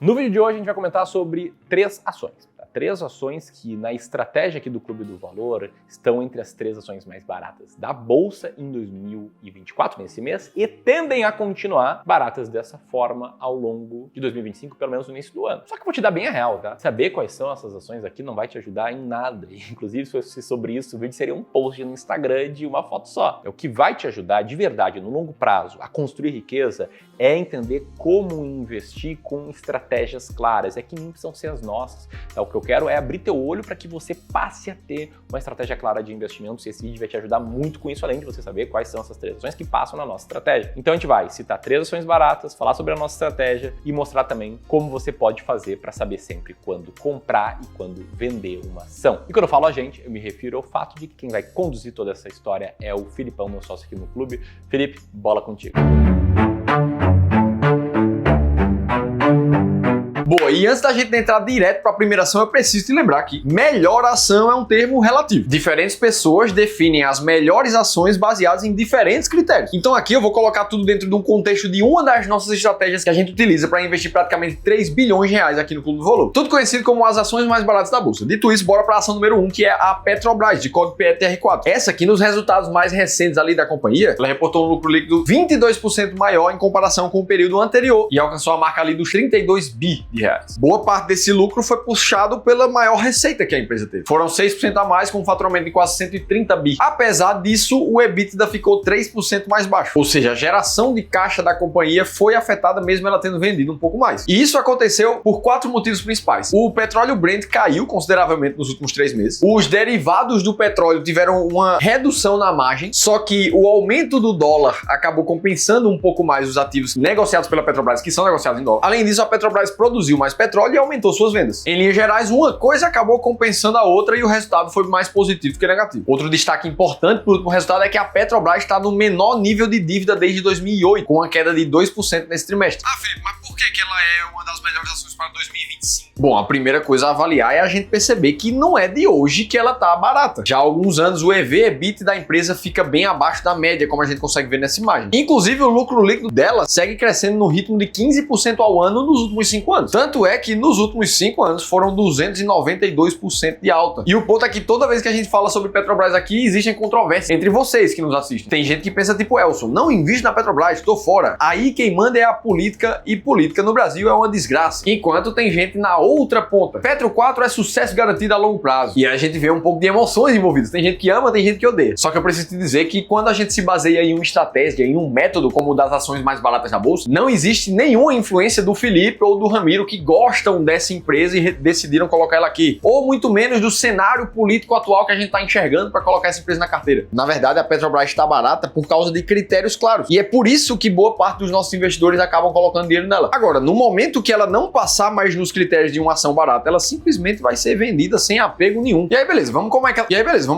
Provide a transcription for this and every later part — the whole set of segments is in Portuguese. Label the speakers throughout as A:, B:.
A: No vídeo de hoje a gente vai comentar sobre três ações. Três ações que na estratégia aqui do Clube do Valor estão entre as três ações mais baratas da Bolsa em 2024, nesse mês, e tendem a continuar baratas dessa forma ao longo de 2025, pelo menos no início do ano. Só que eu vou te dar bem a real, tá? Saber quais são essas ações aqui não vai te ajudar em nada. E, inclusive, se fosse sobre isso, o vídeo seria um post no Instagram de uma foto só. O que vai te ajudar de verdade, no longo prazo, a construir riqueza é entender como investir com estratégias claras. É que nem precisam ser as nossas. O que eu quero é abrir teu olho para que você passe a ter uma estratégia clara de investimentos, e esse vídeo vai te ajudar muito com isso, além de você saber quais são essas três ações que passam na nossa estratégia. Então a gente vai citar três ações baratas, falar sobre a nossa estratégia e mostrar também como você pode fazer para saber sempre quando comprar e quando vender uma ação. E quando eu falo a gente, eu me refiro ao fato de que quem vai conduzir toda essa história é o Filipão, meu sócio aqui no clube. Felipe, bola contigo.
B: Boa, e antes da gente entrar direto para a primeira ação, eu preciso te lembrar que melhor ação é um termo relativo. Diferentes pessoas definem as melhores ações baseadas em diferentes critérios. Então aqui eu vou colocar tudo dentro de um contexto de uma das nossas estratégias que a gente utiliza para investir praticamente 3 bilhões de reais aqui no Clube do Valor. Tudo conhecido como as ações mais baratas da Bolsa. Dito isso, bora para a ação número 1, que é a Petrobras, de código PETR4. Essa aqui, nos resultados mais recentes ali da companhia, ela reportou um lucro líquido 22% maior em comparação com o período anterior e alcançou a marca ali dos 32 bi de reais. Boa parte desse lucro foi puxado pela maior receita que a empresa teve. Foram 6% a mais, com um faturamento de quase 130 bi. Apesar disso, o EBITDA ficou 3% mais baixo. Ou seja, a geração de caixa da companhia foi afetada mesmo ela tendo vendido um pouco mais. E isso aconteceu por 4 motivos principais. O petróleo Brent caiu consideravelmente nos últimos 3 meses. Os derivados do petróleo tiveram uma redução na margem, só que o aumento do dólar acabou compensando um pouco mais os ativos negociados pela Petrobras, que são negociados em dólar. Além disso, a Petrobras produziu mais petróleo e aumentou suas vendas. Em linhas gerais, uma coisa acabou compensando a outra e o resultado foi mais positivo que negativo. Outro destaque importante para o último resultado é que a Petrobras está no menor nível de dívida desde 2008, com uma queda de 2% nesse trimestre. Ah, Felipe, mas por que ela é uma das melhores ações para 2025? Bom, a primeira coisa a avaliar é a gente perceber que não é de hoje que ela está barata. Já há alguns anos, o EV/EBITDA da empresa fica bem abaixo da média, como a gente consegue ver nessa imagem. Inclusive, o lucro líquido dela segue crescendo no ritmo de 15% ao ano nos últimos 5 anos. Tanto é que nos últimos 5 anos foram 292% de alta. E o ponto é que toda vez que a gente fala sobre Petrobras aqui, existem controvérsias entre vocês que nos assistem. Tem gente que pensa tipo, Elson, não invisto na Petrobras, tô fora. Aí quem manda é a política, e política no Brasil é uma desgraça. Enquanto tem gente na outra ponta. Petro 4 é sucesso garantido a longo prazo. E a gente vê um pouco de emoções envolvidas. Tem gente que ama, tem gente que odeia. Só que eu preciso te dizer que quando a gente se baseia em uma estratégia, em um método como o das ações mais baratas da Bolsa, não existe nenhuma influência do Felipe ou do Ramiro que gostam dessa empresa e decidiram colocar ela aqui. Ou muito menos do cenário político atual que a gente está enxergando para colocar essa empresa na carteira. Na verdade, a Petrobras está barata por causa de critérios claros. E é por isso que boa parte dos nossos investidores acabam colocando dinheiro nela. Agora, no momento que ela não passar mais nos critérios de uma ação barata, ela simplesmente vai ser vendida sem apego nenhum. E aí, beleza, vamos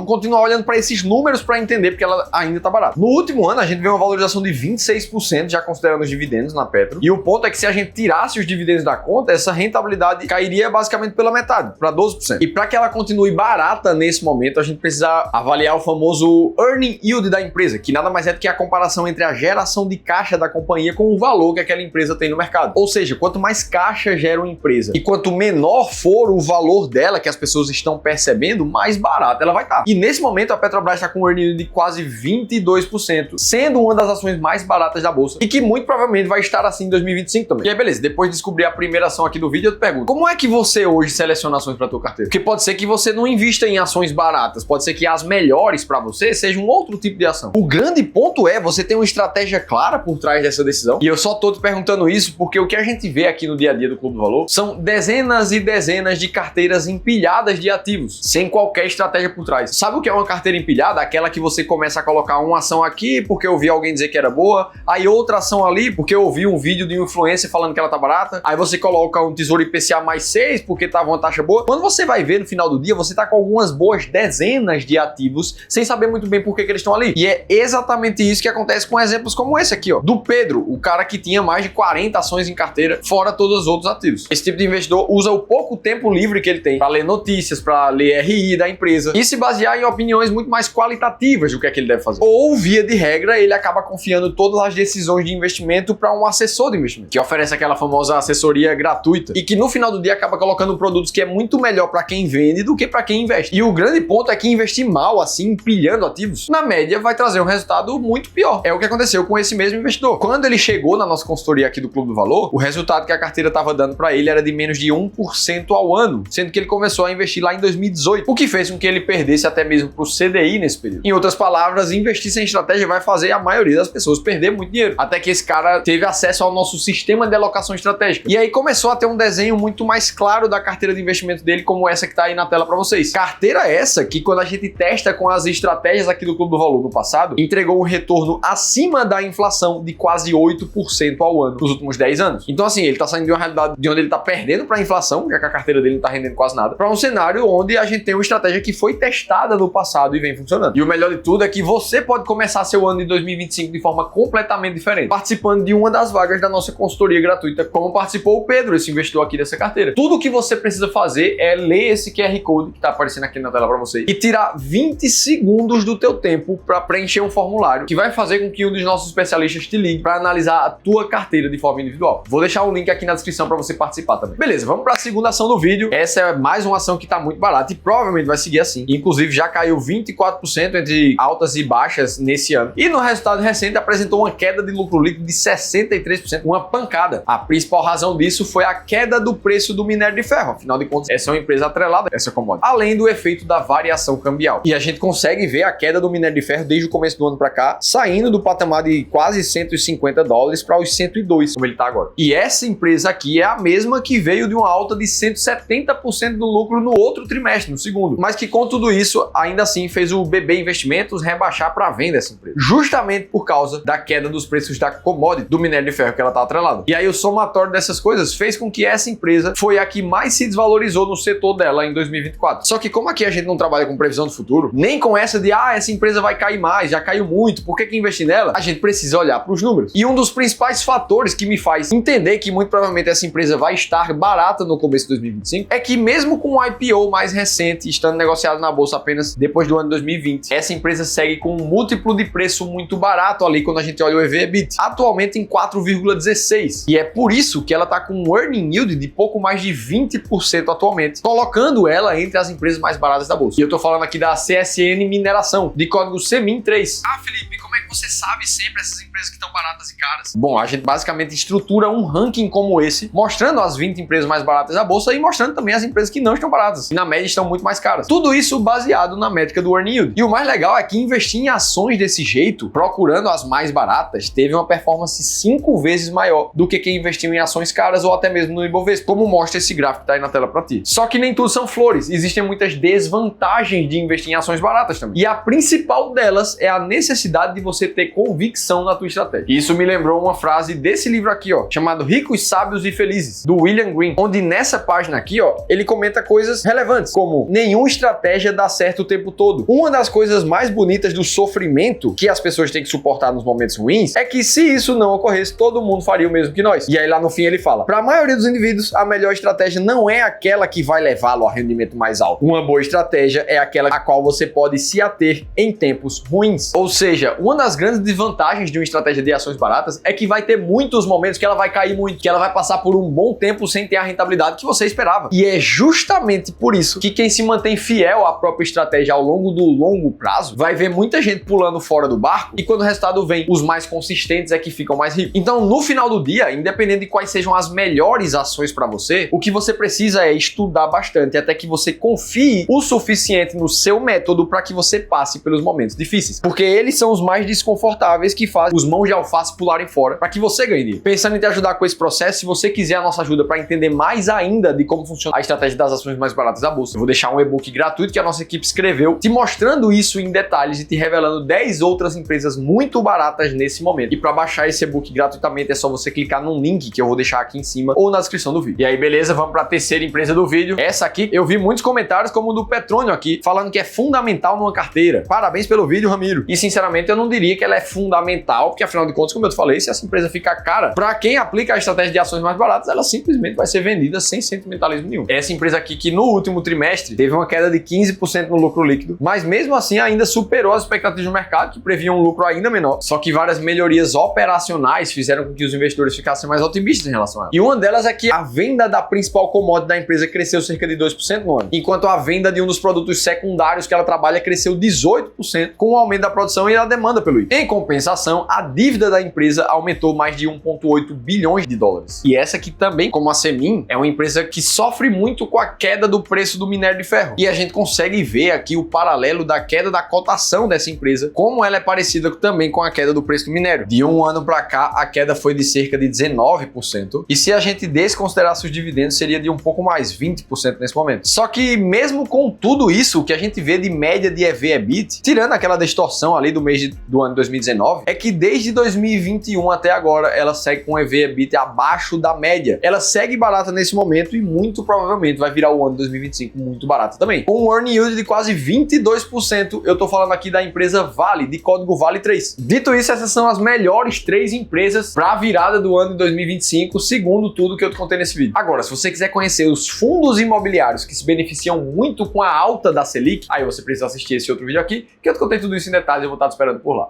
B: continuar olhando para esses números para entender porque ela ainda está barata. No último ano, a gente vê uma valorização de 26%, já considerando os dividendos na Petro. E o ponto é que se a gente tirasse os dividendos da conta, essa rentabilidade cairia basicamente pela metade, para 12%. E para que ela continue barata nesse momento, a gente precisa avaliar o famoso earning yield da empresa, que nada mais é do que a comparação entre a geração de caixa da companhia com o valor que aquela empresa tem no mercado. Ou seja, quanto mais caixa gera uma empresa e quanto menor for o valor dela que as pessoas estão percebendo, mais barata ela vai estar. E nesse momento a Petrobras está com um earning yield de quase 22%, sendo uma das ações mais baratas da bolsa e que muito provavelmente vai estar assim em 2025 também. E aí, beleza, depois de descobrir a primeira ação aqui do vídeo, eu te pergunto, como é que você hoje seleciona ações para tua carteira? Porque pode ser que você não invista em ações baratas, pode ser que as melhores para você sejam um outro tipo de ação. O grande ponto é você ter uma estratégia clara por trás dessa decisão. E eu só tô te perguntando isso porque o que a gente vê aqui no dia a dia do Clube do Valor são dezenas e dezenas de carteiras empilhadas de ativos, sem qualquer estratégia por trás. Sabe o que é uma carteira empilhada? Aquela que você começa a colocar uma ação aqui porque eu vi alguém dizer que era boa, aí outra ação ali porque eu vi um vídeo de um influencer falando que ela tá barata, aí você coloca um Tesouro IPCA mais 6 porque tava uma taxa boa. Quando você vai ver no final do dia, você tá com algumas boas dezenas de ativos sem saber muito bem por que eles estão ali. E é exatamente isso que acontece com exemplos como esse aqui, ó, do Pedro, o cara que tinha mais de 40 ações em carteira, fora todos os outros ativos. Esse tipo de investidor usa o pouco tempo livre que ele tem para ler notícias, para ler RI da empresa e se basear em opiniões muito mais qualitativas do que é que ele deve fazer. Ou, via de regra, ele acaba confiando todas as decisões de investimento para um assessor de investimento, que oferece aquela famosa assessoria gratuita e que no final do dia acaba colocando produtos que é muito melhor para quem vende do que para quem investe. E o grande ponto é que investir mal, assim, empilhando ativos, na média vai trazer um resultado muito pior. É o que aconteceu com esse mesmo investidor. Quando ele chegou na nossa consultoria aqui do Clube do Valor, o resultado que a carteira estava dando para ele era de menos de 1% ao ano, sendo que ele começou a investir lá em 2018, o que fez com que ele perdesse até mesmo para o CDI nesse período. Em outras palavras, investir sem estratégia vai fazer a maioria das pessoas perder muito dinheiro. Até que esse cara teve acesso ao nosso sistema de alocação estratégica. E aí começou a ter um desenho muito mais claro da carteira de investimento dele, como essa que está aí na tela para vocês. Carteira essa que, quando a gente testa com as estratégias aqui do Clube do Valor no passado, entregou um retorno acima da inflação de quase 8% ao ano nos últimos 10 anos. Então assim, ele está saindo de uma realidade de onde ele está perdendo para a inflação, já que a carteira dele não está rendendo quase nada, para um cenário onde a gente tem uma estratégia que foi testada no passado e vem funcionando. E o melhor de tudo é que você pode começar seu ano de 2025 de forma completamente diferente, participando de uma das vagas da nossa consultoria gratuita, como participou o Pedro, esse investidor aqui dessa carteira. Tudo que você precisa fazer é ler esse QR Code que está aparecendo aqui na tela para você e tirar 20 segundos do teu tempo para preencher um formulário que vai fazer com que um dos nossos especialistas te ligue para analisar a tua carteira de forma individual. Vou deixar o link aqui na descrição para você participar também. Beleza, vamos para a segunda ação do vídeo. Essa é mais uma ação que está muito barata e provavelmente vai seguir assim. Inclusive já caiu 24% entre altas e baixas nesse ano. E no resultado recente apresentou uma queda de lucro líquido de 63%, uma pancada. A principal razão disso foi a queda do preço do minério de ferro. Afinal de contas, essa é uma empresa atrelada a essa commodity. Além do efeito da variação cambial. E a gente consegue ver a queda do minério de ferro desde o começo do ano para cá, saindo do patamar de quase 150 dólares para os 102, como ele está agora. E essa empresa aqui é a mesma que veio de uma alta de 170% do lucro no outro trimestre, no segundo. Mas que com tudo isso, ainda assim fez o BB Investimentos rebaixar para venda essa empresa. Justamente por causa da queda dos preços da commodity, do minério de ferro que ela está atrelada. E aí o somatório dessas coisas fez com que essa empresa foi a que mais se desvalorizou no setor dela em 2024. Só que como aqui a gente não trabalha com previsão do futuro, nem com essa de essa empresa vai cair mais, já caiu muito, por que investir nela? A gente precisa olhar para os números. E um dos principais fatores que me faz entender que muito provavelmente essa empresa vai estar barata no começo de 2025 é que mesmo com o IPO mais recente, estando negociado na bolsa apenas depois do ano 2020, essa empresa segue com um múltiplo de preço muito barato ali quando a gente olha o EV/EBITDA, atualmente em 4,16. E é por isso que ela está com um earning yield de pouco mais de 20% atualmente, colocando ela entre as empresas mais baratas da bolsa. E eu tô falando aqui da CSN Mineração, de código CEMIN3. Ah, Felipe, como é que você sabe sempre essas empresas que estão baratas e caras? Bom, a gente basicamente estrutura um ranking como esse, mostrando as 20 empresas mais baratas da bolsa e mostrando também as empresas que não estão baratas e na média estão muito mais caras. Tudo isso baseado na métrica do earning yield. E o mais legal é que investir em ações desse jeito, procurando as mais baratas, teve uma performance 5 vezes maior do que quem investiu em ações caras ou até mesmo no Ibovespa, como mostra esse gráfico que tá aí na tela para ti. Só que nem tudo são flores, existem muitas desvantagens de investir em ações baratas também. E a principal delas é a necessidade de você ter convicção na tua estratégia. Isso me lembrou uma frase desse livro aqui, ó, chamado Ricos, Sábios e Felizes, do William Green, onde nessa página aqui, ó, ele comenta coisas relevantes, como nenhuma estratégia dá certo o tempo todo. Uma das coisas mais bonitas do sofrimento que as pessoas têm que suportar nos momentos ruins é que se isso não ocorresse, todo mundo faria o mesmo que nós. E aí lá no fim ele fala, para a maioria dos indivíduos, a melhor estratégia não é aquela que vai levá-lo a rendimento mais alto. Uma boa estratégia é aquela a qual você pode se ater em tempos ruins. Ou seja, uma das grandes desvantagens de uma estratégia de ações baratas é que vai ter muitos momentos que ela vai cair muito, que ela vai passar por um bom tempo sem ter a rentabilidade que você esperava. E é justamente por isso que quem se mantém fiel à própria estratégia ao longo do longo prazo vai ver muita gente pulando fora do barco e quando o resultado vem, os mais consistentes é que ficam mais ricos. Então, no final do dia, independente de quais sejam as melhores ações para você, o que você precisa é estudar bastante até que você confie o suficiente no seu método para que você passe pelos momentos difíceis. Porque eles são os mais desconfortáveis que fazem os mãos de alface pularem fora para que você ganhe dinheiro. Pensando em te ajudar com esse processo, se você quiser a nossa ajuda para entender mais ainda de como funciona a estratégia das ações mais baratas da bolsa, eu vou deixar um e-book gratuito que a nossa equipe escreveu, te mostrando isso em detalhes e te revelando 10 outras empresas muito baratas nesse momento. E para baixar esse e-book gratuitamente é só você clicar num link que eu vou deixar aqui em cima ou na descrição do vídeo. E aí, beleza? Vamos para a terceira empresa do vídeo. Essa aqui, eu vi muitos comentários como o do Petrônio aqui, falando que é fundamental numa carteira. Parabéns pelo vídeo, Ramiro. E sinceramente, eu não diria que ela é fundamental, porque afinal de contas, como eu te falei, se essa empresa ficar cara, para quem aplica a estratégia de ações mais baratas, ela simplesmente vai ser vendida sem sentimentalismo nenhum. Essa empresa aqui que no último trimestre teve uma queda de 15% no lucro líquido, mas mesmo assim ainda superou as expectativas do mercado, que previam um lucro ainda menor, só que várias melhorias operacionais fizeram com que os investidores ficassem mais otimistas em relação a ela. E uma Uma delas é que a venda da principal commodity da empresa cresceu cerca de 2% no ano, enquanto a venda de um dos produtos secundários que ela trabalha cresceu 18% com o aumento da produção e a demanda pelo item. Em compensação, a dívida da empresa aumentou mais de 1,8 bilhões de dólares. E essa aqui também, como a Semin, é uma empresa que sofre muito com a queda do preço do minério de ferro. E a gente consegue ver aqui o paralelo da queda da cotação dessa empresa, como ela é parecida também com a queda do preço do minério. De um ano para cá, a queda foi de cerca de 19%. E se a gente desconsiderasse os dividendos, seria de um pouco mais, 20% nesse momento. Só que mesmo com tudo isso, o que a gente vê de média de EV/EBIT, tirando aquela distorção ali do ano 2019, é que desde 2021 até agora, ela segue com EV/EBIT abaixo da média. Ela segue barata nesse momento e muito provavelmente vai virar o ano 2025 muito barata também. Com um earning yield de quase 22%, eu tô falando aqui da empresa Vale, de código Vale 3. Dito isso, essas são as melhores 3 empresas para a virada do ano de 2025, segundo tudo que eu te contei nesse vídeo. Agora, se você quiser conhecer os fundos imobiliários que se beneficiam muito com a alta da Selic, aí você precisa assistir esse outro vídeo aqui, que eu te contei tudo isso em detalhes e eu vou estar te esperando por lá.